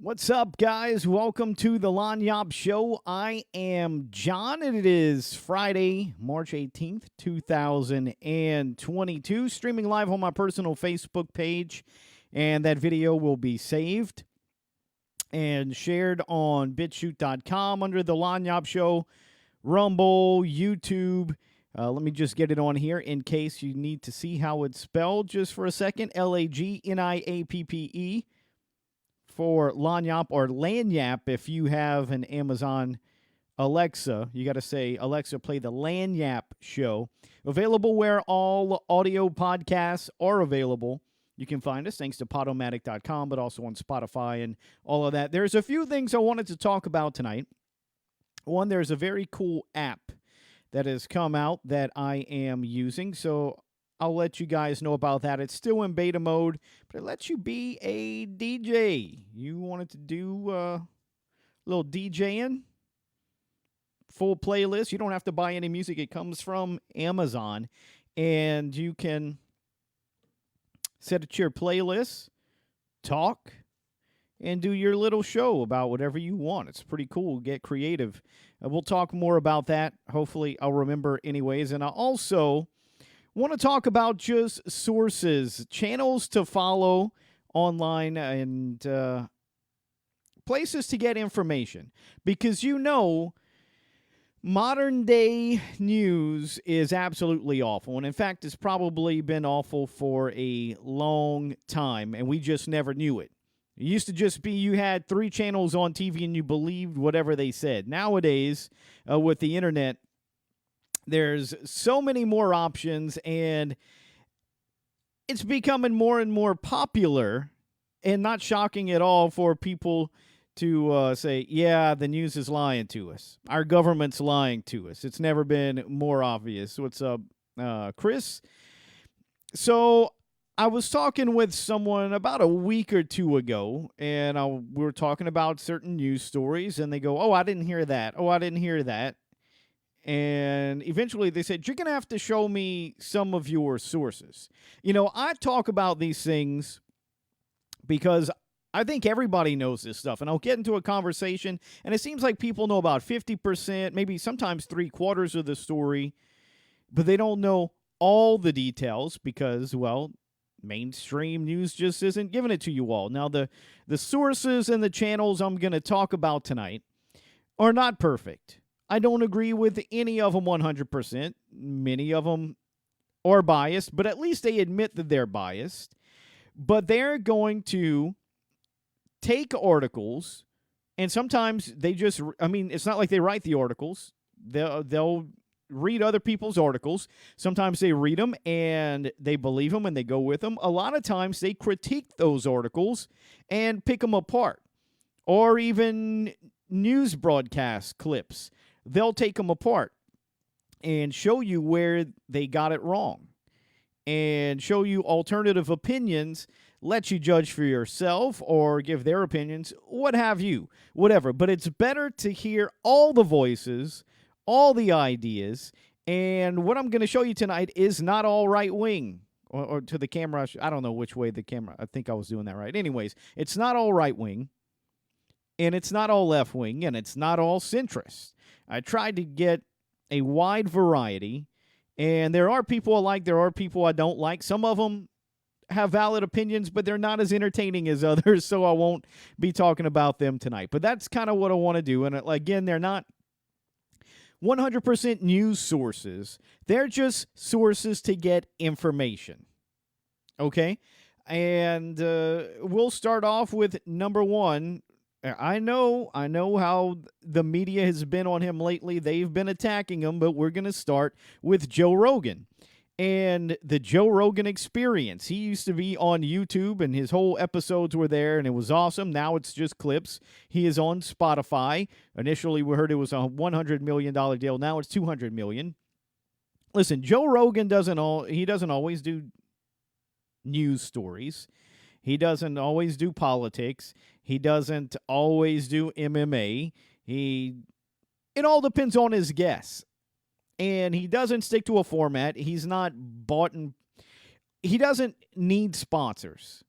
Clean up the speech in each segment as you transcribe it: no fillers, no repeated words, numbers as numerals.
What's up, guys? Welcome to the Lanyap Show. I am John, and it is Friday, March 18th, 2022, streaming live on my personal Facebook page, and that video will be saved and shared on BitChute.com under the Lanyap Show, Rumble, YouTube. Let me just get it on here in case you need to see how it's spelled just for a second. Lagniappe for Lanyap, or Lanyap if you have an Amazon Alexa. You got to say, Alexa, play the Lanyap Show. Available where all audio podcasts are available. You can find us thanks to Podomatic.com, but also on Spotify and all of that. There's a few things I wanted to talk about tonight. One, there's a very cool app that has come out that I am using, so I'll let you guys know about that. It's still in beta mode, but it lets you be a DJ. You wanted to do a little DJing, full playlist. You don't have to buy any music. It comes from Amazon, and you can set it to your playlist, talk, and do your little show about whatever you want. It's pretty cool. Get creative. We'll talk more about that. Hopefully, I'll remember anyways. And I also want to talk about just sources, channels to follow online, and places to get information. Because modern day news is absolutely awful. And in fact, it's probably been awful for a long time, and we just never knew it. It used to just be you had 3 channels on TV and you believed whatever they said. Nowadays, with the internet, there's so many more options, and it's becoming more and more popular, and not shocking at all for people to say, yeah, the news is lying to us. Our government's lying to us. It's never been more obvious. What's up, Chris? So I was talking with someone about a week or two ago, and we were talking about certain news stories, and they go, oh, I didn't hear that. Oh, I didn't hear that. And eventually they said, you're going to have to show me some of your sources. I talk about these things because I think everybody knows this stuff. And I'll get into a conversation, and it seems like people know about 50%, maybe sometimes 3/4 of the story, but they don't know all the details because, well, mainstream news just isn't giving it to you all. Now, the sources and the channels I'm going to talk about tonight are not perfect. I don't agree with any of them 100%. Many of them are biased, but at least they admit that they're biased. But they're going to take articles, and sometimes they just, it's not like they write the articles. They'll read other people's articles. Sometimes they read them and they believe them and they go with them. A lot of times they critique those articles and pick them apart. Or even news broadcast clips. They'll take them apart and show you where they got it wrong and show you alternative opinions, let you judge for yourself or give their opinions, what have you, whatever. But it's better to hear all the voices, all the ideas, and what I'm going to show you tonight is not all right-wing. Or to the camera, I don't know which way the camera, I think I was doing that right. Anyways, it's not all right-wing, and it's not all left-wing, and it's not all centrist. I tried to get a wide variety, and there are people I like, there are people I don't like. Some of them have valid opinions, but they're not as entertaining as others, so I won't be talking about them tonight. But that's kind of what I want to do, and again, they're not 100% news sources. They're just sources to get information, okay? And we'll start off with number one. I know how the media has been on him lately. They've been attacking him, but we're going to start with Joe Rogan and the Joe Rogan Experience. He used to be on YouTube, and his whole episodes were there, and it was awesome. Now it's just clips. He is on Spotify. Initially, we heard it was a $100 million deal. Now it's $200 million. Listen, Joe Rogan doesn't always do news stories. He doesn't always do politics. He doesn't always do MMA. It all depends on his guests. And he doesn't stick to a format. He's not bought and he doesn't need sponsors.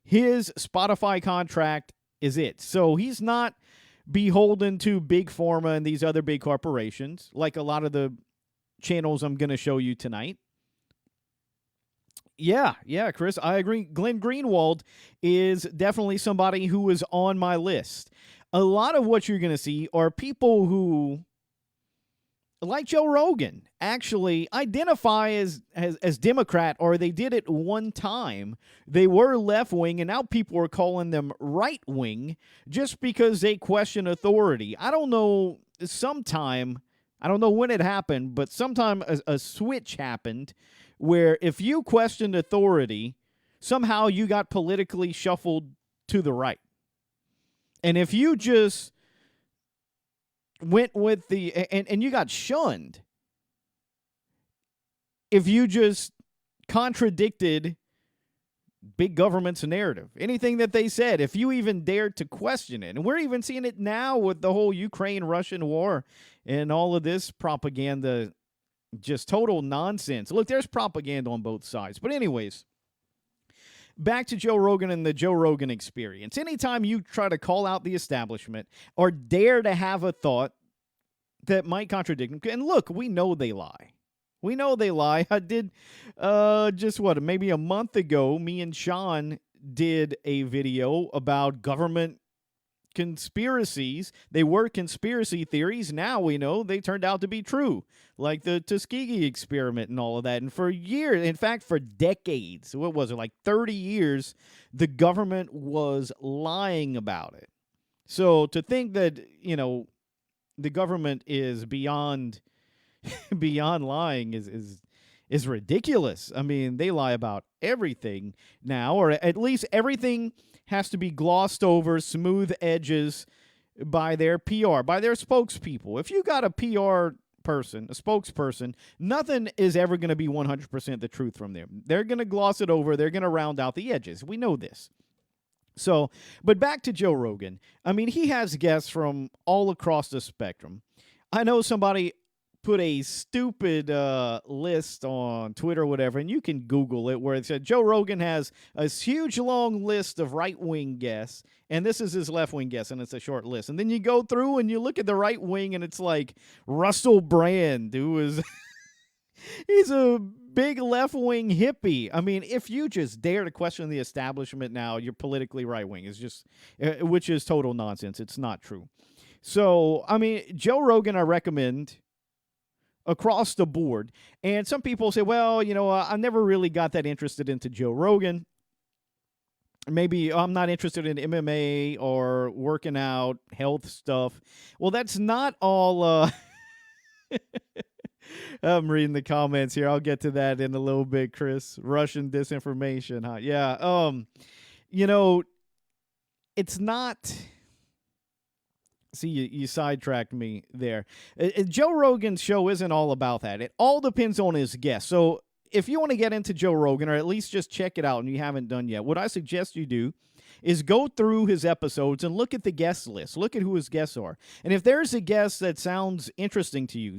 His Spotify contract is it. So he's not beholden to big pharma and these other big corporations like a lot of the channels I'm going to show you tonight. Yeah, Chris, I agree. Glenn Greenwald is definitely somebody who is on my list. A lot of what you're going to see are people who, like Joe Rogan, actually identify as Democrat, or they did it one time. They were left-wing, and now people are calling them right-wing just because they question authority. I don't know, I don't know when it happened, but sometime a switch happened where if you questioned authority, somehow you got politically shuffled to the right. And if you just went with and you got shunned if you just contradicted big government's narrative, anything that they said, if you even dared to question it. And we're even seeing it now with the whole Ukraine-Russian war and all of this propaganda, just total nonsense. Look, there's propaganda on both sides. But anyways, back to Joe Rogan and the Joe Rogan Experience. Anytime you try to call out the establishment or dare to have a thought that might contradict them, and look, we know they lie. We know they lie. I did maybe a month ago, me and Sean did a video about government conspiracies. They were conspiracy theories. Now we know they turned out to be true, like the Tuskegee experiment and all of that. And for years, in fact, for decades, what was it, like 30 years, the government was lying about it. So to think that, the government is beyond lying is ridiculous. I mean, they lie about everything now, or at least everything has to be glossed over, smooth edges by their PR, by their spokespeople. If you got a PR person, a spokesperson, nothing is ever going to be 100% the truth from them. They're going to gloss it over. They're going to round out the edges. We know this. So, but back to Joe Rogan. I mean, he has guests from all across the spectrum. I know somebody put a stupid list on Twitter or whatever, and you can Google it, where it said Joe Rogan has a huge long list of right-wing guests, and this is his left-wing guest, and it's a short list. And then you go through and you look at the right wing, and it's like Russell Brand, who is he's a big left-wing hippie. I mean, if you just dare to question the establishment now, you're politically right-wing. It's just, which is total nonsense. It's not true. So, I mean, Joe Rogan, I recommend across the board. And some people say, well, I never really got that interested into Joe Rogan. Maybe I'm not interested in MMA or working out, health stuff. Well, that's not all. I'm reading the comments here. I'll get to that in a little bit, Chris. Russian disinformation, huh? Yeah. It's not. See, you sidetracked me there. Joe Rogan's show isn't all about that. It all depends on his guest. So if you want to get into Joe Rogan, or at least just check it out and you haven't done yet, what I suggest you do is go through his episodes and look at the guest list. Look at who his guests are. And if there's a guest that sounds interesting to you,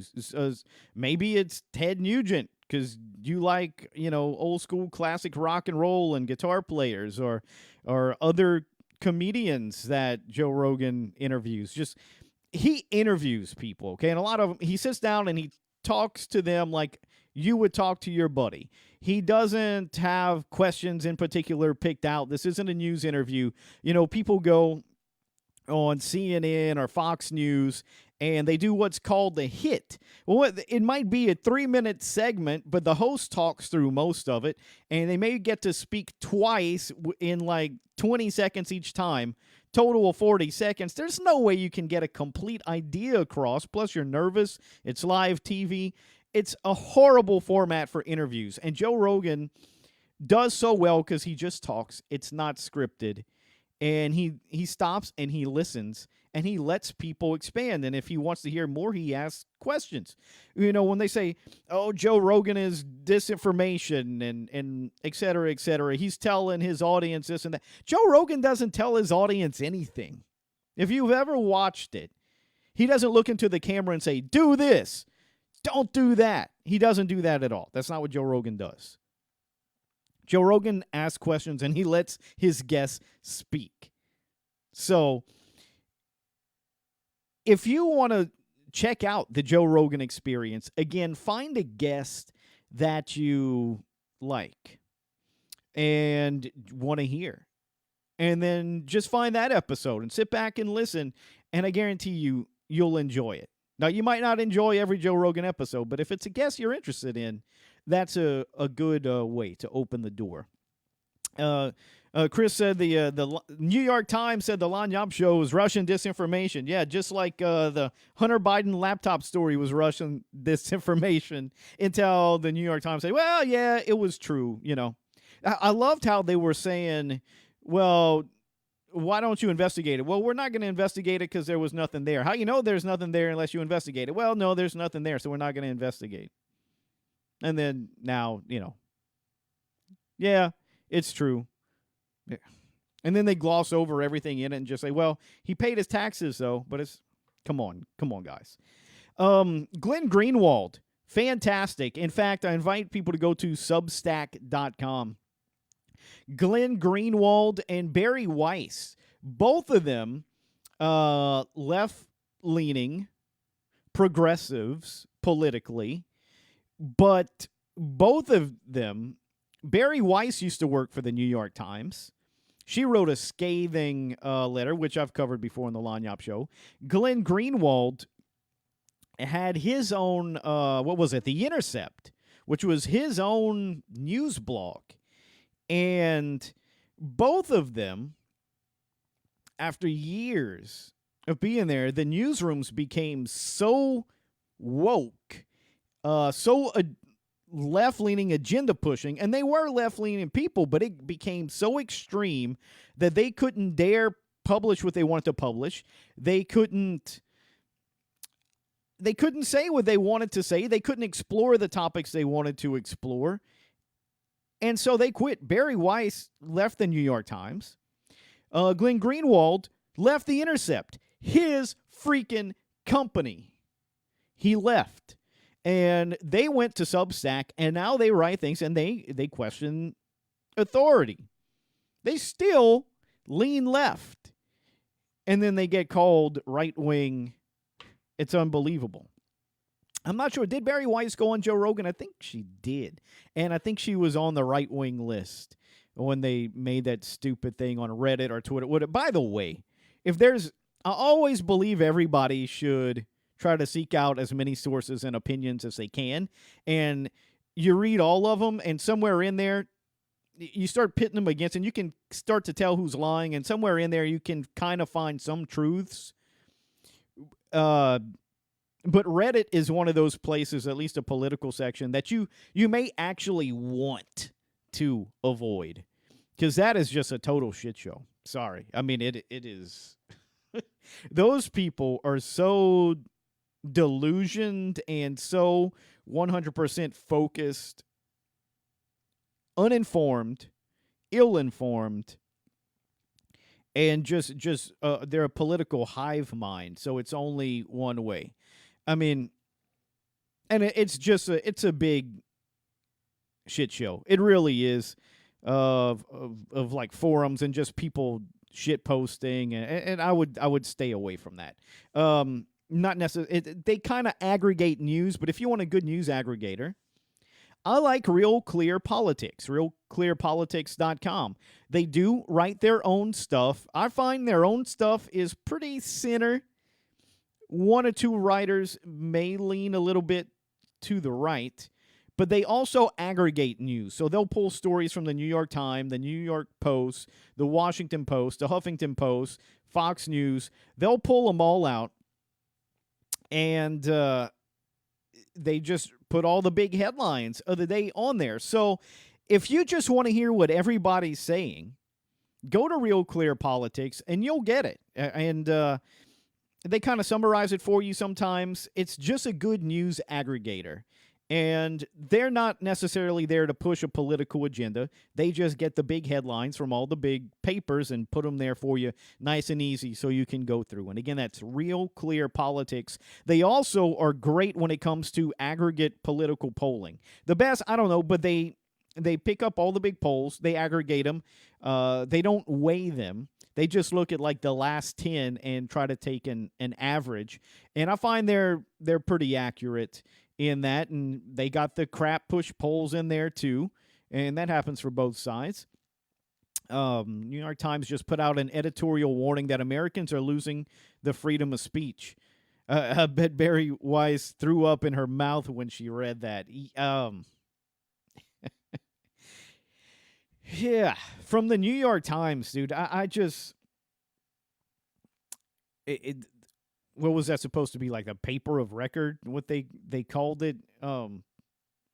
maybe it's Ted Nugent, because you like, old school classic rock and roll and guitar players, or other comedians that Joe Rogan interviews. Just, he interviews people, okay? And a lot of them, he sits down and he talks to them like you would talk to your buddy. He doesn't have questions in particular picked out. This isn't a news interview. People go on CNN or Fox News and they do what's called the hit. Well, it might be a 3-minute segment, but the host talks through most of it, and they may get to speak twice in like 20 seconds each time, total of 40 seconds. There's no way you can get a complete idea across, plus you're nervous. It's live TV. It's a horrible format for interviews, and Joe Rogan does so well because he just talks. It's not scripted, and he stops and he listens, and he lets people expand. And if he wants to hear more, he asks questions. When they say, oh, Joe Rogan is disinformation and et cetera, he's telling his audience this and that. Joe Rogan doesn't tell his audience anything. If you've ever watched it, he doesn't look into the camera and say, do this, don't do that. He doesn't do that at all. That's not what Joe Rogan does. Joe Rogan asks questions and he lets his guests speak. So if you want to check out the Joe Rogan Experience, again, find a guest that you like and want to hear. And then just find that episode and sit back and listen. And I guarantee you, you'll enjoy it. Now, you might not enjoy every Joe Rogan episode, but if it's a guest you're interested in, that's a good way to open the door. Chris said the New York Times said the Lanyap show was Russian disinformation. Yeah, just like the Hunter Biden laptop story was Russian disinformation until the New York Times said, well, yeah, it was true. You know, I loved how they were saying, well, why don't you investigate it? Well, we're not going to investigate it because there was nothing there. How you know there's nothing there unless you investigate it? Well, no, there's nothing there, so we're not going to investigate. And then now, you know, yeah, it's true. Yeah. And then they gloss over everything in it and just say, well, he paid his taxes, though. But it's, come on, guys. Glenn Greenwald, fantastic. In fact, I invite people to go to Substack.com. Glenn Greenwald and Barry Weiss, both of them left-leaning progressives politically, but both of them, Barry Weiss used to work for the New York Times. She wrote a scathing letter, which I've covered before in the Lanyap show. Glenn Greenwald had his own, The Intercept, which was his own news blog. And both of them, after years of being there, the newsrooms became so woke, so left-leaning, agenda-pushing, and they were left-leaning people, but it became so extreme that they couldn't dare publish what they wanted to publish. They couldn't say what they wanted to say. They couldn't explore the topics they wanted to explore. And so they quit. Barry Weiss left the New York Times. Glenn Greenwald left The Intercept, his freaking company. He left. And they went to Substack, and now they write things, and they question authority. They still lean left. And then they get called right-wing. It's unbelievable. I'm not sure. Did Barry Weiss go on Joe Rogan? I think she did. And I think she was on the right-wing list when they made that stupid thing on Reddit or Twitter. By the way, I always believe everybody should try to seek out as many sources and opinions as they can. And you read all of them, and somewhere in there, you start pitting them against, and you can start to tell who's lying. And somewhere in there, you can kind of find some truths. But Reddit is one of those places, at least a political section, that you may actually want to avoid, because that is just a total shit show. Sorry. I mean, it is. Those people are so delusioned and so 100% focused, uninformed, ill-informed, and just they're a political hive mind, so it's only one way. I mean, and it's a big shit show. It really is, of like forums and just people shit posting, and I would stay away from that. Not necessarily. They kind of aggregate news, but if you want a good news aggregator, I like Real Clear Politics, realclearpolitics.com. They do write their own stuff. I find their own stuff is pretty center. One or two writers may lean a little bit to the right, but they also aggregate news. So they'll pull stories from the New York Times, the New York Post, the Washington Post, the Huffington Post, Fox News. They'll pull them all out, and they just put all the big headlines of the day on there. So if you just want to hear what everybody's saying, go to Real Clear Politics, and you'll get it. And they kind of summarize it for you sometimes. It's just a good news aggregator. And they're not necessarily there to push a political agenda. They just get the big headlines from all the big papers and put them there for you nice and easy so you can go through. And again, that's Real Clear Politics. They also are great when it comes to aggregate political polling. The best, I don't know, but they They pick up all the big polls, they aggregate them, they don't weigh them. They just look at like the last 10 and try to take an average. And I find they're pretty accurate in that. And they got the crap push polls in there too. And that happens for both sides. New York Times just put out an editorial warning that Americans are losing the freedom of speech. I bet Barry Weiss threw up in her mouth when she read that. Yeah, from the New York Times, dude. I just it what was that supposed to be, like a paper of record? What they called it?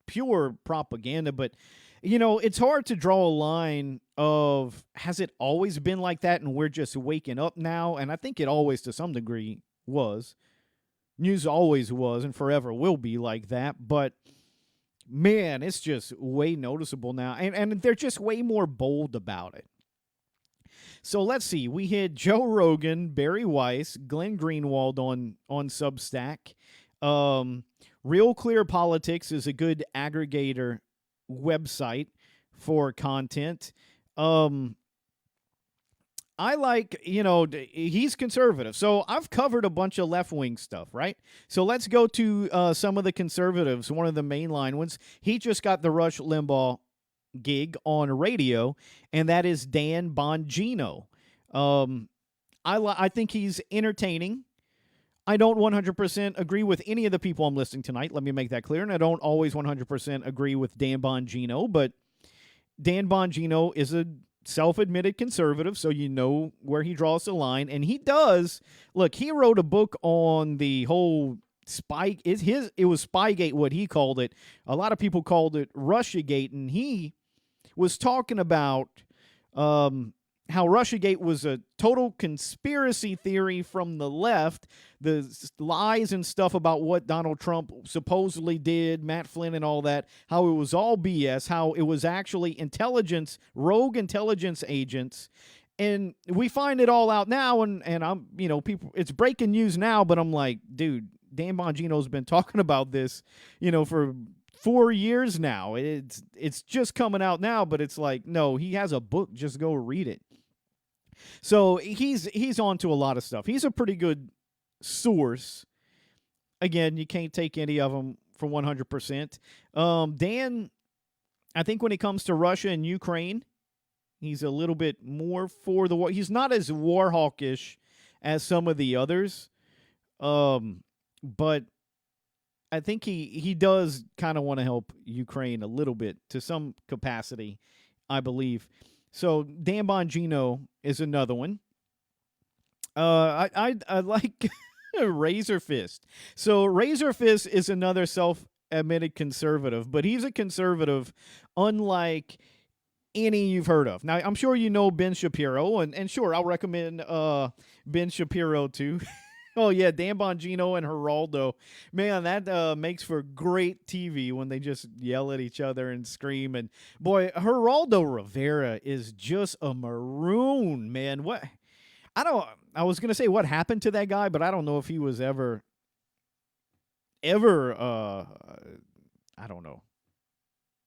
Pure propaganda. But it's hard to draw a line of, has it always been like that and we're just waking up now? And I think it always, to some degree, was. News always was and forever will be like that. But man, it's just way noticeable now. And they're just way more bold about it. So let's see. We had Joe Rogan, Barry Weiss, Glenn Greenwald on Substack. Real Clear Politics is a good aggregator website for content. I like, he's conservative. So I've covered a bunch of left-wing stuff, right? So let's go to some of the conservatives, one of the mainline ones. He just got the Rush Limbaugh gig on radio, and that is Dan Bongino. I think he's entertaining. I don't 100% agree with any of the people I'm listing tonight. Let me make that clear. And I don't always 100% agree with Dan Bongino, but Dan Bongino is a self-admitted conservative, so you know where he draws the line. And he does. Look, he wrote a book on the whole it was Spygate, what he called it. A lot of people called it Russiagate, and he was talking about how Russiagate was a total conspiracy theory from the left, the lies and stuff about what Donald Trump supposedly did, Matt Flynn and all that, how it was all BS, how it was actually rogue intelligence agents. And we find it all out now, and I'm, people, it's breaking news now, but I'm like, dude, Dan Bongino's been talking about this, for 4 years now. It's just coming out now, but it's like, no, he has a book, just go read it. So he's on to a lot of stuff. He's a pretty good source. Again, you can't take any of them for 100%. Dan, I think when it comes to Russia and Ukraine, he's a little bit more for the war. He's not as war hawkish as some of the others. But I think he does kind of want to help Ukraine a little bit to some capacity, I believe. So Dan Bongino is another one. I like Razor Fist. So Razor Fist is another self-admitted conservative, but he's a conservative unlike any you've heard of. Now, I'm sure you know Ben Shapiro, and sure, I'll recommend Ben Shapiro too. Oh, yeah, Dan Bongino and Geraldo. Man, that makes for great TV when they just yell at each other and scream. And, boy, Geraldo Rivera is just a maroon, man. I was going to say what happened to that guy, but I don't know if he was ever, I don't know,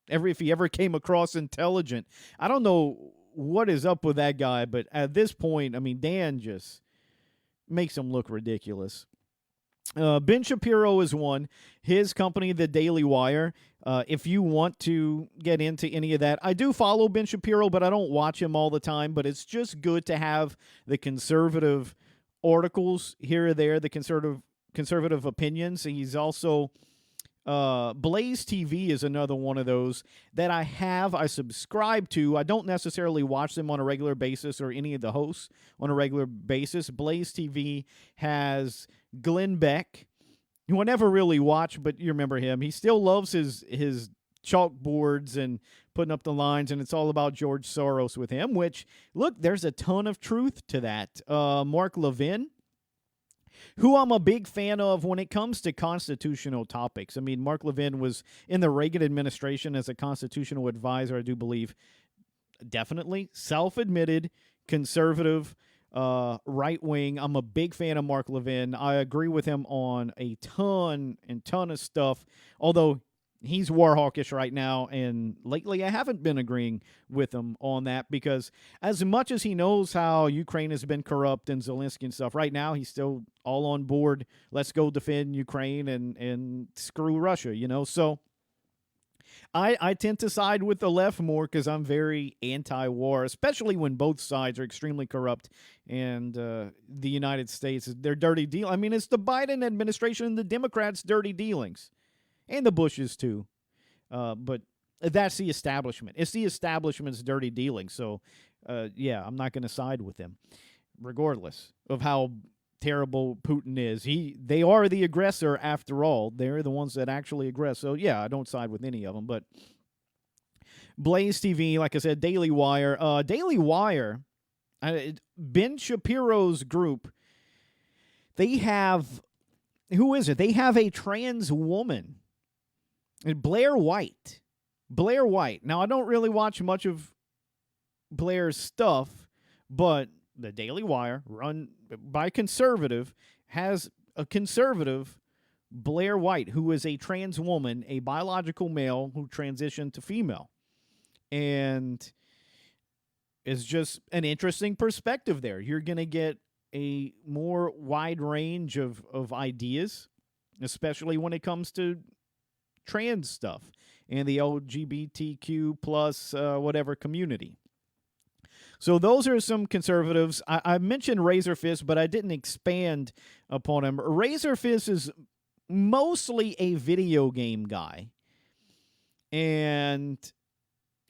if he ever came across intelligent. I don't know what is up with that guy, but at this point, I mean, Dan just makes him look ridiculous. Ben Shapiro is one. His company, The Daily Wire. If you want to get into any of that, I do follow Ben Shapiro, but I don't watch him all the time. But it's just good to have the conservative articles here or there, the conservative opinions. He's also Blaze TV is another one of those that I subscribe to. I don't necessarily watch them on a regular basis or any of the hosts on a regular basis. Blaze TV has Glenn Beck, who I never really watch, but you remember him. He still loves his chalkboards and putting up the lines, and it's all about George Soros with him, which, look, there's a ton of truth to that. Mark Levin, who I'm a big fan of when it comes to constitutional topics. I mean, Mark Levin was in the Reagan administration as a constitutional advisor, I do believe. Definitely self-admitted conservative, right-wing. I'm a big fan of Mark Levin. I agree with him on a ton of stuff, although He's war hawkish right now, and lately I haven't been agreeing with him on that because as much as he knows how Ukraine has been corrupt and Zelensky and stuff, right now he's still all on board. Let's go defend Ukraine and screw Russia, So I tend to side with the left more because I'm very anti-war, especially when both sides are extremely corrupt and the United States, they're dirty deal. I mean, it's the Biden administration and the Democrats' dirty dealings. And the Bushes, too. But that's the establishment. It's the establishment's dirty dealing. So, yeah, I'm not going to side with them, regardless of how terrible Putin is. They are the aggressor, after all. They're the ones that actually aggress. So, yeah, I don't side with any of them. But Blaze TV, like I said, Daily Wire. Daily Wire, Ben Shapiro's group, they have, who is it? They have a trans woman. Blair White. Blair White. Now, I don't really watch much of Blair's stuff, but the Daily Wire, run by a conservative, has a conservative, Blair White, who is a trans woman, a biological male who transitioned to female. And it's just an interesting perspective there. You're going to get a more wide range of ideas, especially when it comes to trans stuff and the LGBTQ plus whatever community. So those are some conservatives. I mentioned Razor Fist, but I didn't expand upon him. Razor Fist is mostly a video game guy, and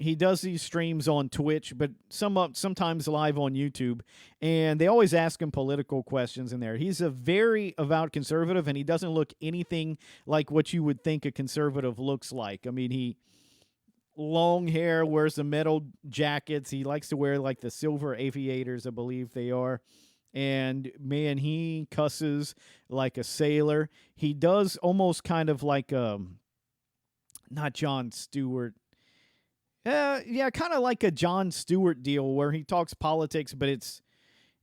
he does these streams on Twitch, but sometimes live on YouTube, and they always ask him political questions in there. He's a very avowed conservative, and he doesn't look anything like what you would think a conservative looks like. I mean, he long hair, wears the metal jackets. He likes to wear like the silver aviators, I believe they are. And, man, he cusses like a sailor. He does almost kind of like, not Jon Stewart, yeah, kind of like a Jon Stewart deal where he talks politics, but it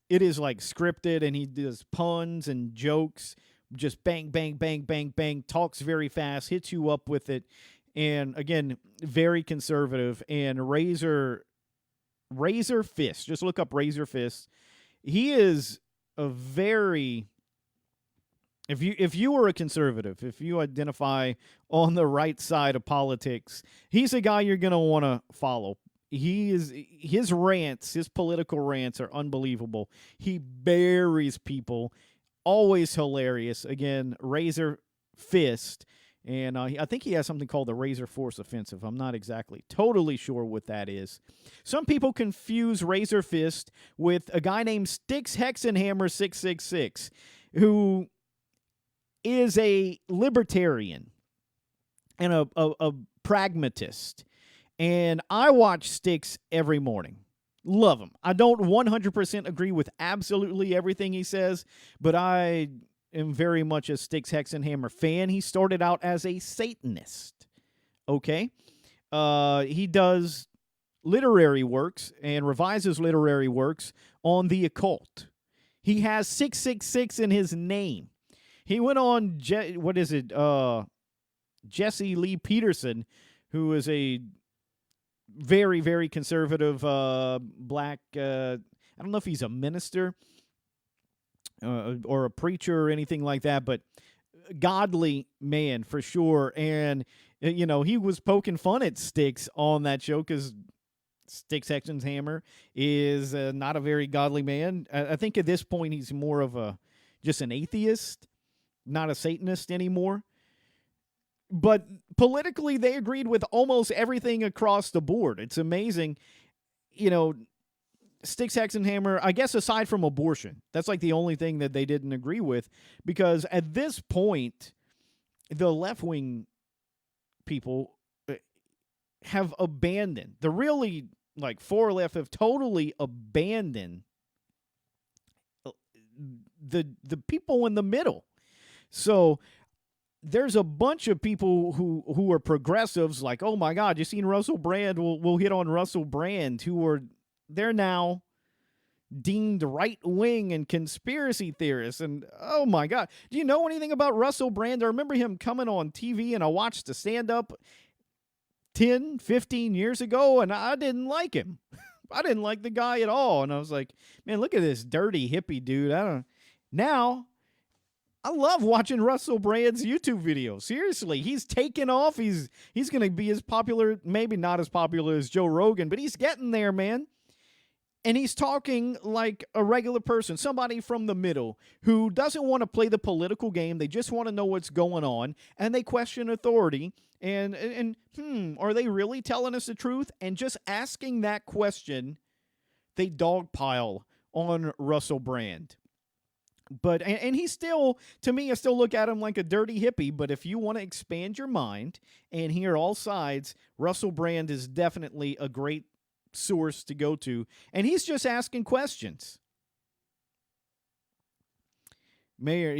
is like scripted, and he does puns and jokes, just bang, bang, bang, bang, bang, talks very fast, hits you up with it, and again, very conservative. And Razor Fist, just look up Razor Fist. He is a very... If you were a conservative, if you identify on the right side of politics, he's a guy you're going to want to follow. His rants, his political rants are unbelievable. He buries people, always hilarious. Again, Razor Fist, and I think he has something called the Razor Force Offensive. I'm not exactly totally sure what that is. Some people confuse Razor Fist with a guy named Styx Hexenhammer 666, who is a libertarian and a pragmatist. And I watch Styx every morning. Love him. I don't 100% agree with absolutely everything he says, but I am very much a Styx Hexenhammer fan. He started out as a Satanist. Okay? He does literary works and revises literary works on the occult. He has 666 in his name. He went on, Jesse Lee Peterson, who is a very, very conservative black, I don't know if he's a minister or a preacher or anything like that, but godly man for sure. And, he was poking fun at Styx on that show because Styx Hexenhammer is not a very godly man. I think at this point he's more of just an atheist, not a Satanist anymore. But politically, they agreed with almost everything across the board. It's amazing. Styx Hexenhammer, I guess aside from abortion, that's like the only thing that they didn't agree with, because at this point, the left-wing people have abandoned, the really far left have totally abandoned the people in the middle. So there's a bunch of people who are progressives, like, oh my God, you seen Russell Brand? We'll hit on Russell Brand, they're now deemed right wing and conspiracy theorists. And oh my God, do you know anything about Russell Brand? I remember him coming on TV, and I watched the stand up 10, 15 years ago, and I didn't like him. I didn't like the guy at all. And I was like, man, look at this dirty hippie dude. Now I love watching Russell Brand's YouTube videos. Seriously, he's taken off. He's going to be as popular, maybe not as popular as Joe Rogan, but he's getting there, man. And he's talking like a regular person, somebody from the middle who doesn't want to play the political game. They just want to know what's going on, and they question authority. And are they really telling us the truth? And just asking that question, they dogpile on Russell Brand. But and he's still, to me, I still look at him like a dirty hippie. But if you want to expand your mind and hear all sides, Russell Brand is definitely a great source to go to. And he's just asking questions. Mayor,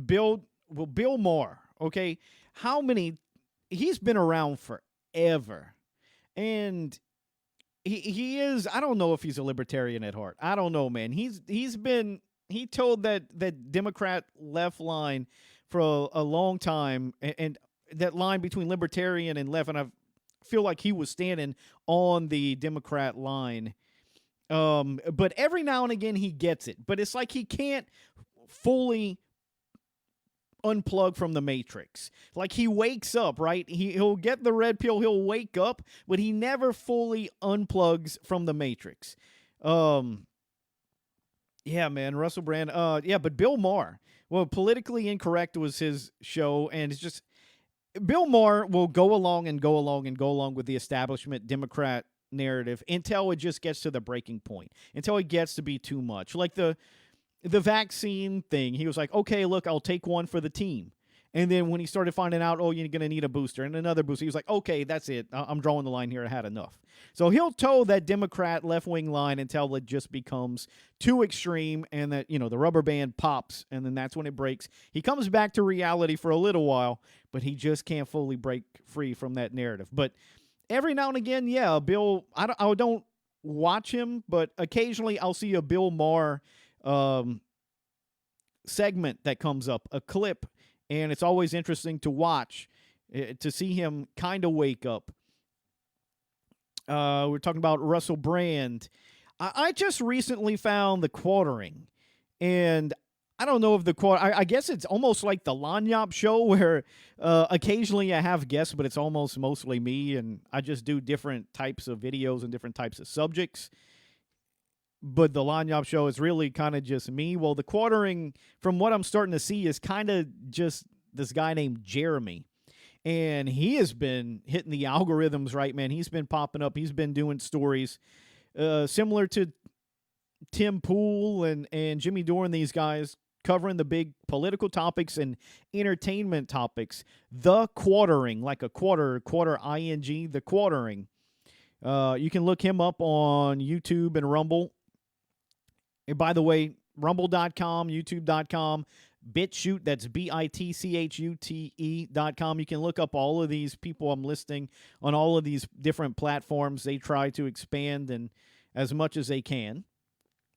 Bill Maher, okay? How many, he's been around forever. And he is, I don't know if he's a libertarian at heart. I don't know, man. He told that Democrat left line for a long time, and that line between libertarian and left, and I feel like he was standing on the Democrat line. But every now and again he gets it. But it's like he can't fully unplug from the matrix. Like he wakes up, right? He'll get the red pill, he'll wake up, but he never fully unplugs from the matrix. Yeah, man, Russell Brand. But Bill Maher. Well, Politically Incorrect was his show, and it's just Bill Maher will go along with the establishment Democrat narrative until it just gets to the breaking point, until it gets to be too much. Like the vaccine thing, he was like, okay, look, I'll take one for the team. And then when he started finding out, oh, you're going to need a booster and another booster, he was like, okay, that's it. I'm drawing the line here. I had enough. So he'll toe that Democrat left-wing line until it just becomes too extreme and that, the rubber band pops, and then that's when it breaks. He comes back to reality for a little while, but he just can't fully break free from that narrative. But every now and again, yeah, Bill, I don't watch him, but occasionally I'll see a Bill Maher segment that comes up, a clip. And it's always interesting to watch, to see him kind of wake up. We're talking about Russell Brand. I just recently found The Quartering. And I don't know if I guess it's almost like the Lanyap show where occasionally I have guests, but it's almost mostly me. And I just do different types of videos and different types of subjects. But the Lanyap show is really kind of just me. Well, The Quartering, from what I'm starting to see, is kind of just this guy named Jeremy. And he has been hitting the algorithms, right, man? He's been popping up. He's been doing stories similar to Tim Pool and Jimmy Dore and these guys, covering the big political topics and entertainment topics. The Quartering, like a quarter ing, The Quartering. You can look him up on YouTube and Rumble. And by the way, rumble.com, youtube.com, BitChute, that's BITCHUTE.com. You can look up all of these people I'm listing on all of these different platforms. They try to expand and as much as they can.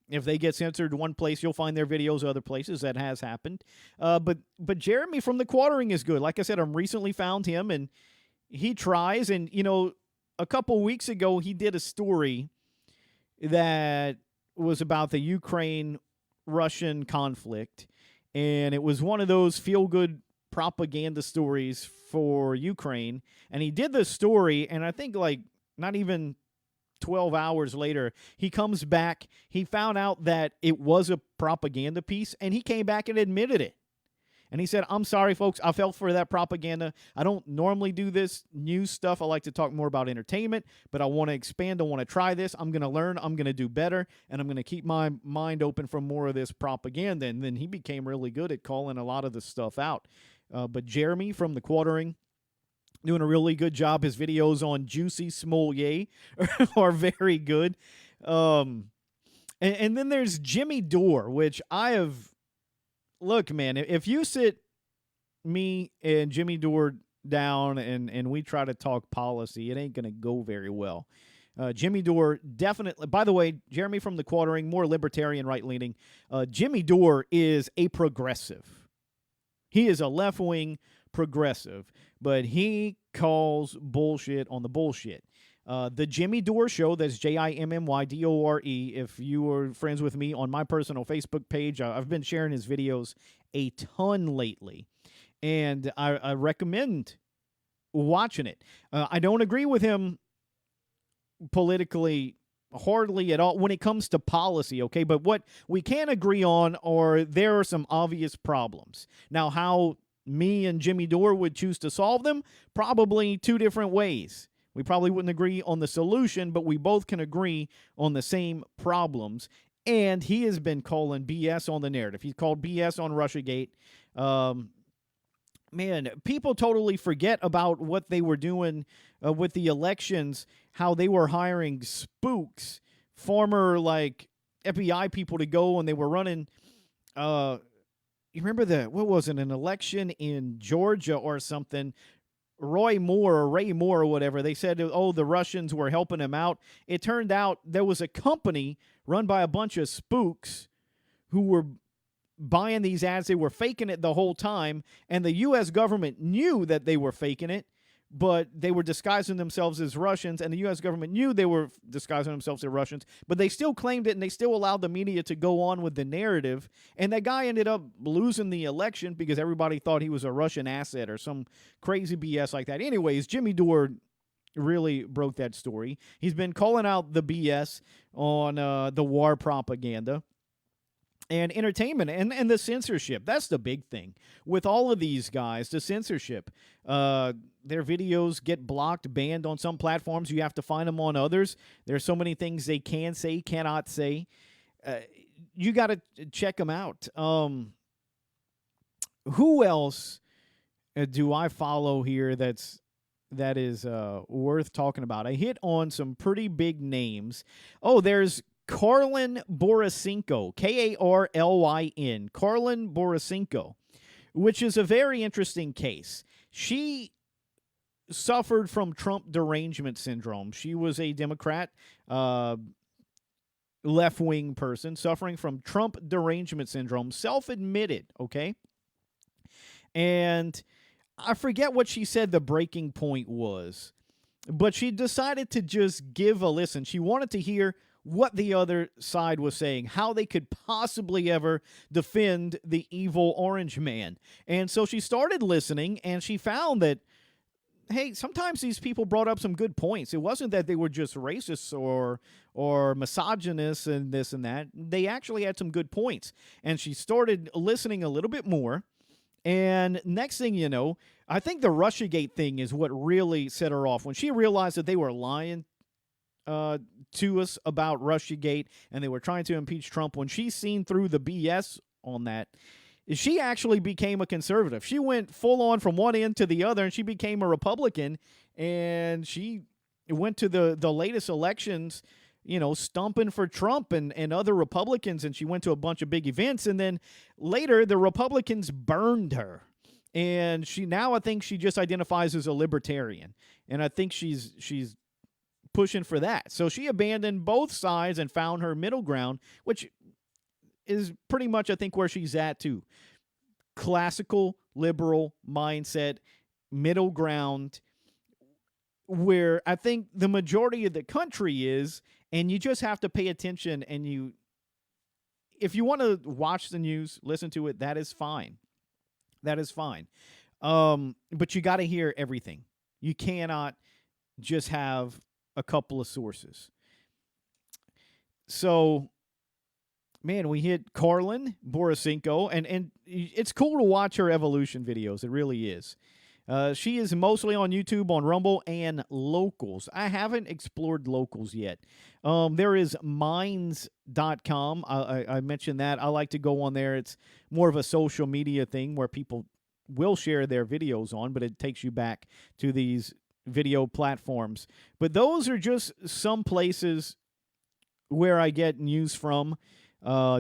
If they get censored one place, you'll find their videos other places. That has happened. But Jeremy from The Quartering is good. Like I said, I recently found him, and he tries. And, a couple weeks ago, he did a story that was about the Ukraine-Russian conflict, and it was one of those feel-good propaganda stories for Ukraine, and he did this story, and I think like not even 12 hours later, he comes back, he found out that it was a propaganda piece, and he came back and admitted it. And he said, I'm sorry, folks, I fell for that propaganda. I don't normally do this news stuff. I like to talk more about entertainment, but I want to expand. I want to try this. I'm going to learn. I'm going to do better, and I'm going to keep my mind open for more of this propaganda. And then he became really good at calling a lot of the stuff out. But Jeremy from The Quartering, doing a really good job. His videos on Juicy Smollett are very good. And then there's Jimmy Dore, which I have... Look, man, if you sit me and Jimmy Dore down and we try to talk policy, it ain't going to go very well. Jimmy Dore definitely, by the way, Jeremy from the Quartering, more libertarian, right-leaning. Jimmy Dore is a progressive. He is a left-wing progressive, but he calls bullshit on the bullshit. The Jimmy Dore Show, that's Jimmydore. If you are friends with me on my personal Facebook page, I've been sharing his videos a ton lately, and I recommend watching it. I don't agree with him politically hardly at all when it comes to policy, okay? But what we can agree on are there are some obvious problems. Now, how me and Jimmy Dore would choose to solve them? Probably two different ways. We probably wouldn't agree on the solution, but we both can agree on the same problems. And he has been calling BS on the narrative. He's called BS on Russiagate. Man, people totally forget about what they were doing with the elections, how they were hiring spooks, former, like, FBI people to go, and they were running, you remember what was it, an election in Georgia or something, Ray Moore or whatever. They said, oh, the Russians were helping him out. It turned out there was a company run by a bunch of spooks who were buying these ads. They were faking it the whole time, and the U.S. government knew that they were faking it, but they were disguising themselves as Russians, and the U.S. government knew they were disguising themselves as Russians, but they still claimed it, and they still allowed the media to go on with the narrative, and that guy ended up losing the election because everybody thought he was a Russian asset or some crazy BS like that. Anyways, Jimmy Dore really broke that story. He's been calling out the BS on the war propaganda and entertainment and the censorship. That's the big thing with all of these guys, the censorship. Their videos get blocked, banned on some platforms. You have to find them on others. There's so many things they can say, cannot say. You got to check them out. Who else do I follow here that is worth talking about? I hit on some pretty big names. Oh, there's Karlyn Borysenko, Karlyn, Karlyn Borysenko, which is a very interesting case. She suffered from Trump derangement syndrome. She was a Democrat, left-wing person suffering from Trump derangement syndrome, self-admitted, okay? And I forget what she said the breaking point was, but she decided to just give a listen. She wanted to hear what the other side was saying, how they could possibly ever defend the evil orange man. And so she started listening, and she found that, hey, sometimes these people brought up some good points. It wasn't that they were just racists or misogynists and this and that. They actually had some good points. And she started listening a little bit more. And next thing you know, I think the Russiagate thing is what really set her off. When she realized that they were lying to us about Russiagate and they were trying to impeach Trump, when she seen through the BS on that, she actually became a conservative. She went full on from one end to the other, and she became a Republican, and she went to the latest elections, stumping for Trump and other Republicans, and she went to a bunch of big events, and then later the Republicans burned her. And I think she just identifies as a libertarian, and I think she's pushing for that. So she abandoned both sides and found her middle ground, which is pretty much, I think, where she's at too. Classical liberal mindset, middle ground, where I think the majority of the country is, and you just have to pay attention, and if you want to watch the news, listen to it, that is fine. That is fine. But you got to hear everything. You cannot just have a couple of sources. So, man, we hit Karlyn Borysenko, and it's cool to watch her evolution videos. It really is. She is mostly on YouTube, on Rumble, and Locals. I haven't explored Locals yet. There is Minds.com. I mentioned that. I like to go on there. It's more of a social media thing where people will share their videos on, but it takes you back to these video platforms. But those are just some places where I get news from,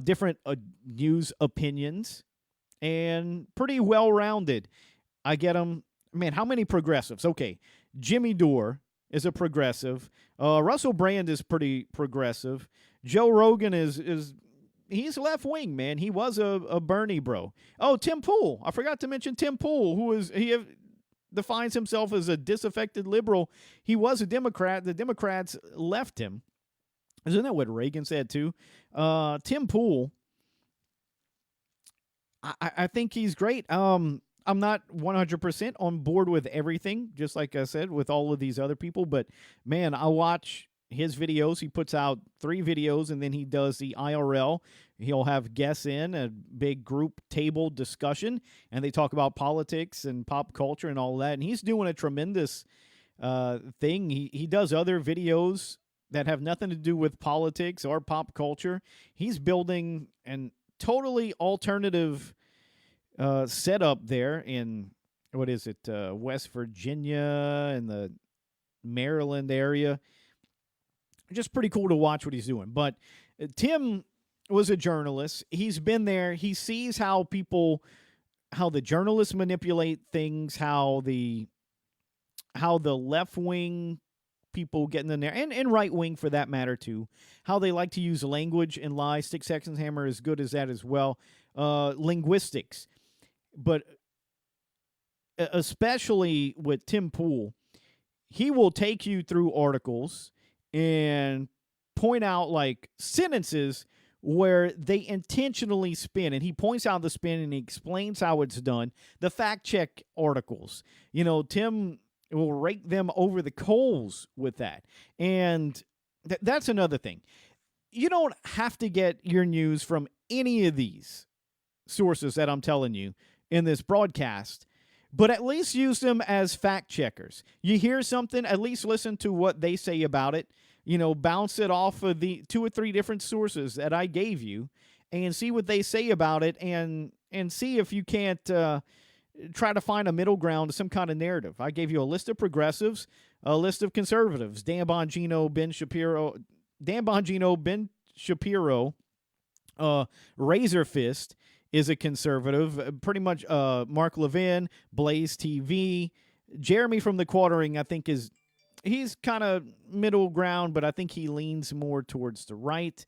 different news opinions, and pretty well-rounded. I get them. Man, how many progressives? Okay, Jimmy Dore, is a progressive. Russell Brand is pretty progressive. Joe Rogan is he's left wing, man. He was a Bernie bro. Oh, Tim Pool. I forgot to mention Tim Pool, defines himself as a disaffected liberal. He was a Democrat. The Democrats left him. Isn't that what Reagan said too? Tim Pool, I think he's great. I'm not 100% on board with everything, just like I said, with all of these other people. But, man, I watch his videos. He puts out 3 videos, and then he does the IRL. He'll have guests in, a big group table discussion, and they talk about politics and pop culture and all that. And he's doing a tremendous thing. He does other videos that have nothing to do with politics or pop culture. He's building an totally alternative setup there in, what is it, West Virginia and the Maryland area. Just pretty cool to watch what he's doing. But Tim was a journalist. He's been there. He sees how the journalists manipulate things, how the left wing people getting in there, and right wing for that matter too, how they like to use language and lie. Stick Hexenhammer is good as that as well. Linguistics. But especially with Tim Pool, he will take you through articles and point out like sentences where they intentionally spin, and he points out the spin and he explains how it's done. The fact check articles, Tim will rake them over the coals with that. And that's another thing. You don't have to get your news from any of these sources that I'm telling you in this broadcast, but at least use them as fact checkers. You hear something, at least listen to what they say about it. Bounce it off of the 2 or 3 different sources that I gave you and see what they say about it, and see if you can't try to find a middle ground to some kind of narrative. I gave you a list of progressives, a list of conservatives: Dan Bongino, Ben Shapiro, Razor Fist is a conservative, pretty much. Mark Levin, Blaze TV, Jeremy from the Quartering, I think he's kind of middle ground, but I think he leans more towards the right.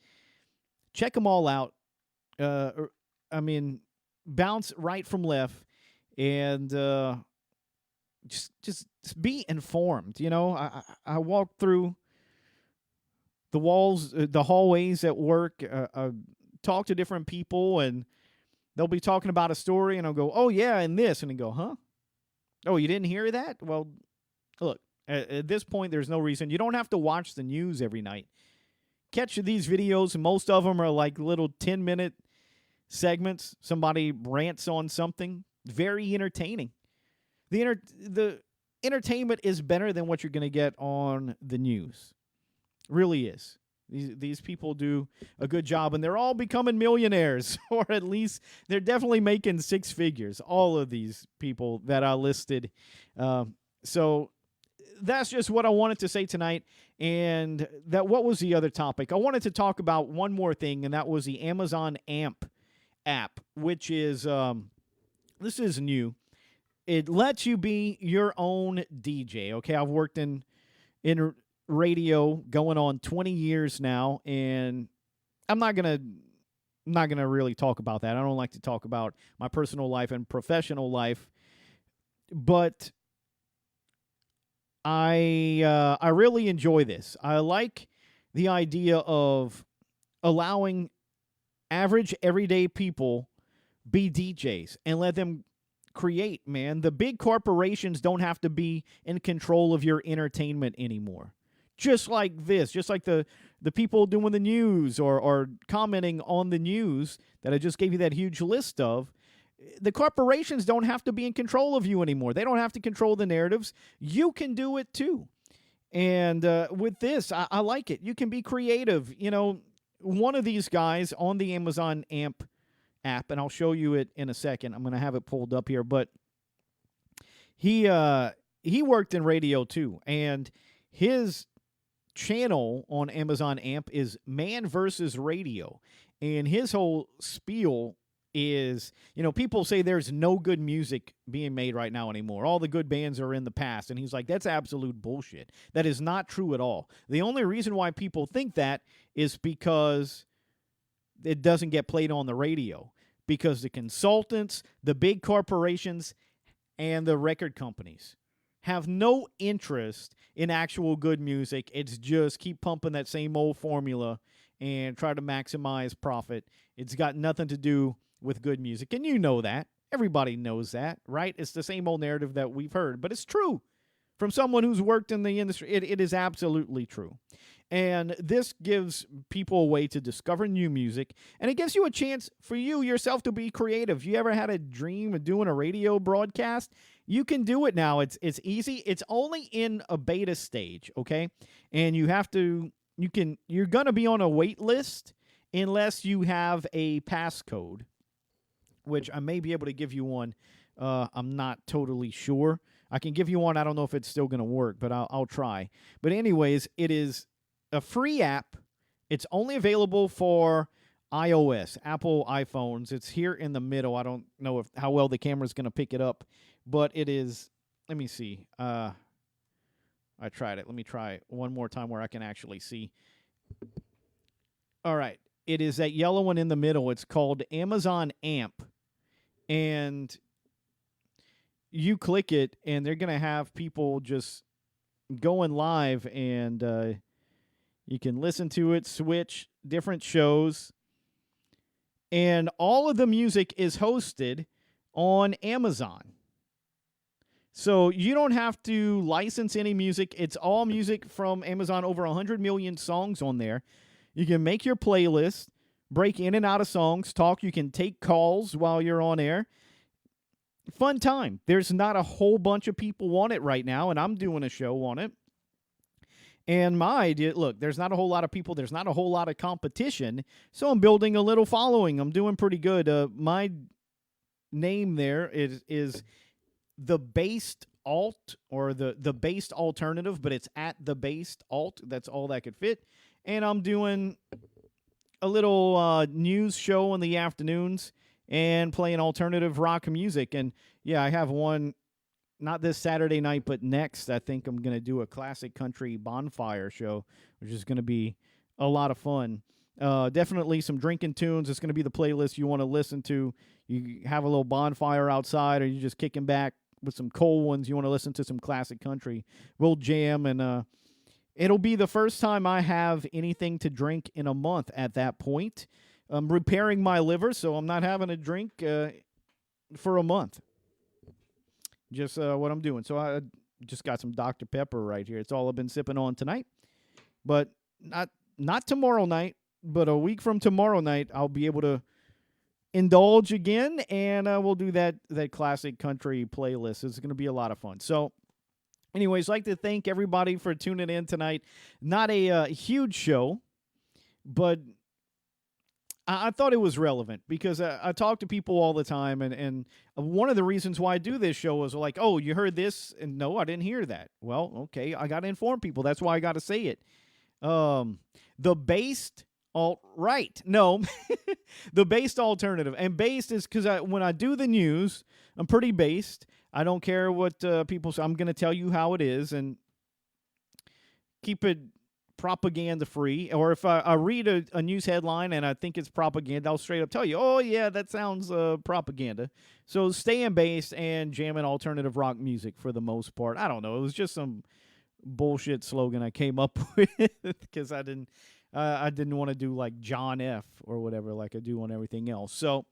Check them all out. Bounce right from left, and just be informed. I walk through the walls, the hallways at work, talk to different people, and they'll be talking about a story, and I'll go, oh, yeah, and this. And they go, huh? Oh, you didn't hear that? Well, look, at this point, there's no reason. You don't have to watch the news every night. Catch these videos. Most of them are like little 10-minute segments. Somebody rants on something. Very entertaining. The entertainment is better than what you're going to get on the news. Really is. These people do a good job, and they're all becoming millionaires, or at least they're definitely making 6 figures, all of these people that I listed. So that's just what I wanted to say tonight. And what was the other topic? I wanted to talk about one more thing, and that was the Amazon AMP app, which is, this is new. It lets you be your own DJ. Okay, I've worked in radio going on 20 years now, and I'm not gonna really talk about that. I don't like to talk about my personal life and professional life, but I really enjoy this. I like the idea of allowing average everyday people be DJs and let them create, man. The big corporations don't have to be in control of your entertainment anymore. Just like this, just like the people doing the news or commenting on the news that I just gave you that huge list of, the corporations don't have to be in control of you anymore. They don't have to control the narratives. You can do it too. And with this, I like it. You can be creative. One of these guys on the Amazon AMP app, and I'll show you it in a second. I'm going to have it pulled up here, but he worked in radio too, and his channel on Amazon AMP is Man versus Radio, and his whole spiel is, people say there's no good music being made right now anymore. All the good bands are in the past. And he's like, that's absolute bullshit. That is not true at all. The only reason why people think that is because it doesn't get played on the radio. Because the consultants, the big corporations, and the record companies have no interest in actual good music. It's just keep pumping that same old formula and try to maximize profit. It's got nothing to do with good music. And you know that. Everybody knows that, right? It's the same old narrative that we've heard, but it's true. From someone who's worked in the industry, it is absolutely true. And this gives people a way to discover new music, and it gives you a chance for you yourself to be creative. You ever had a dream of doing a radio broadcast? You can do it now. It's easy. It's only in a beta stage, okay? And you're going to be on a wait list unless you have a passcode, which I may be able to give you one. I'm not totally sure. I can give you one. I don't know if it's still going to work, but I'll try. But anyways, it is a free app. It's only available for iOS, Apple iPhones. It's here in the middle. I don't know how well the camera's going to pick it up, but it is. Let me see. I tried it. Let me try one more time where I can actually see. All right. It is that yellow one in the middle. It's called Amazon Amp. And you click it, and they're going to have people just going live, and you can listen to it, switch different shows. And all of the music is hosted on Amazon. So you don't have to license any music. It's all music from Amazon, over 100 million songs on there. You can make your playlist, break in and out of songs, talk. You can take calls while you're on air. Fun time. There's not a whole bunch of people on it right now, and I'm doing a show on it. And my idea, look, there's not a whole lot of people. There's not a whole lot of competition. So I'm building a little following. I'm doing pretty good. My name there is The Based Alt, or the Based Alternative, but it's at The Based Alt. That's all that could fit. And I'm doing a little news show in the afternoons and playing alternative rock music. And, yeah, I have one, not this Saturday night, but next. I think I'm going to do a classic country bonfire show, which is going to be a lot of fun. Definitely some drinking tunes. It's going to be the playlist you want to listen to. You have a little bonfire outside, or you're just kicking back with some cold ones. You want to listen to some classic country. We'll jam, and it'll be the first time I have anything to drink in a month at that point. I'm repairing my liver, so I'm not having a drink for a month. Just what I'm doing. So I just got some Dr. Pepper right here. It's all I've been sipping on tonight. But not tomorrow night, but a week from tomorrow night, I'll be able to indulge again, and we'll do that classic country playlist. It's going to be a lot of fun. So anyways, I'd like to thank everybody for tuning in tonight. Not a huge show, but I thought it was relevant because I talk to people all the time, and one of the reasons why I do this show is like, oh, you heard this? And no, I didn't hear that. Well, okay, I got to inform people. That's why I got to say it. The Based Alt-Right. No, the Based Alternative. And based is because when I do the news, I'm pretty based. I don't care what people say. I'm going to tell you how it is and keep it propaganda free. Or if I read a news headline and I think it's propaganda, I'll straight up tell you, oh yeah, that sounds propaganda. So staying based and jamming alternative rock music for the most part. I don't know. It was just some bullshit slogan I came up with because I didn't want to do like John F. or whatever like I do on everything else. So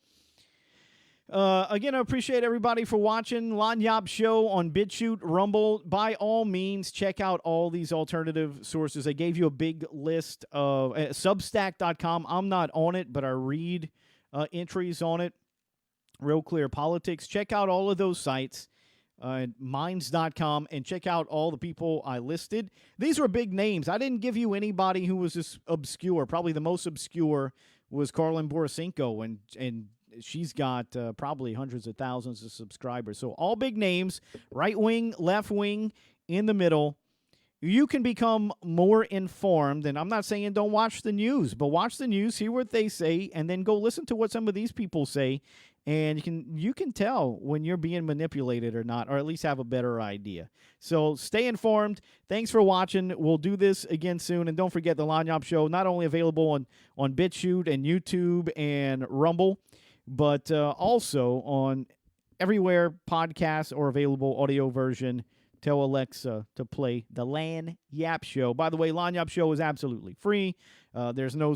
again, I appreciate everybody for watching Lagniappe Show on BitChute, Rumble. By all means, check out all these alternative sources. I gave you a big list of Substack.com. I'm not on it, but I read entries on it. Real Clear Politics. Check out all of those sites. Minds.com, and check out all the people I listed. These were big names. I didn't give you anybody who was just obscure. Probably the most obscure was Carlin Borisenko, and she's got probably hundreds of thousands of subscribers. So all big names, right wing, left wing, in the middle. you can become more informed. And I'm not saying don't watch the news, but watch the news, hear what they say, and then go listen to what some of these people say. And you can tell when you're being manipulated or not, or at least have a better idea. So stay informed. Thanks for watching. We'll do this again soon. And don't forget the Lanyap Show, not only available on BitChute and YouTube and Rumble, but also on everywhere podcasts are available, audio version. Tell Alexa to play the Lanyap Show. By the way, Lanyap Show is absolutely free. There's no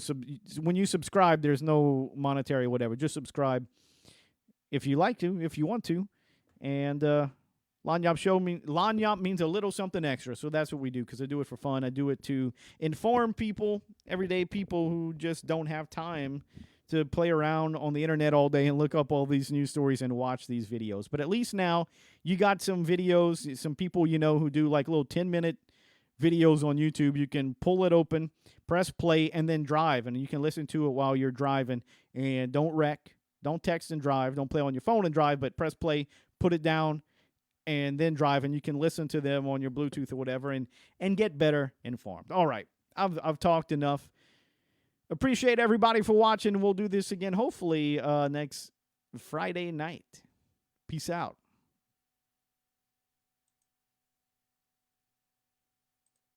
when you subscribe, there's no monetary whatever. Just subscribe if you like to, if you want to. And Lanyap Show Lanyap means a little something extra. So that's what we do, because I do it for fun. I do it to inform people, everyday people who just don't have time to play around on the internet all day and look up all these news stories and watch these videos. But at least now you got some videos, some people you know who do like little 10-minute videos on YouTube. You can pull it open, press play, and then drive. And you can listen to it while you're driving. And don't wreck. Don't text and drive. Don't play on your phone and drive, but press play, put it down, and then drive. And you can listen to them on your Bluetooth or whatever and get better informed. All right. I've talked enough. Appreciate everybody for watching. We'll do this again hopefully next Friday night. Peace out.